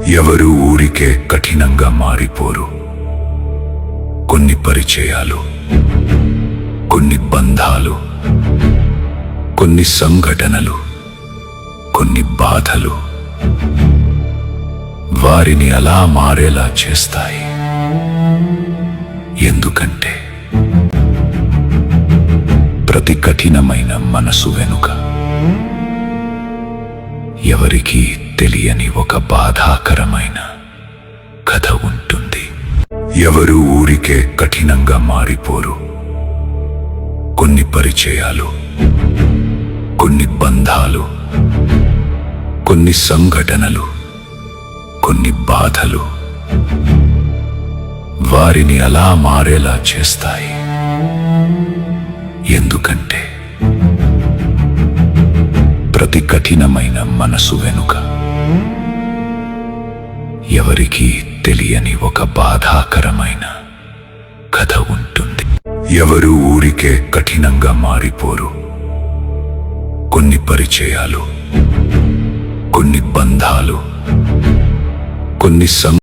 ఎవరు ఊరికే కఠినంగా మారిపోరు. కొన్ని పరిచయాలు, కొన్ని బంధాలు, కొన్ని సంఘటనలు, కొన్ని బాధలు వారిని అలా మారేలా చేస్తాయి. ఎందుకంటే ప్రతి కఠినమైన మనసు వెనుక ఎవరికీ తెలియని ఒక బాధాకరమైన కథ ఉంటుంది. ఎవరు ఊరికే కఠినంగా మారిపోరు. కొన్ని పరిచయాలు, కొన్ని బంధాలు, కొన్ని సంఘటనలు, కొన్ని బాధలు వారిని అలా మారేలా చేస్తాయి. ఎందుకంటే ప్రతి కఠినమైన మనసు వెనుక ఎవరికీ తెలియని ఒక బాధాకరమైన కథ ఉంటుంది. ఎవరు ఊరికే కఠినంగా మారిపోరు. కొన్ని పరిచయాలు, కొన్ని బంధాలు, కొన్ని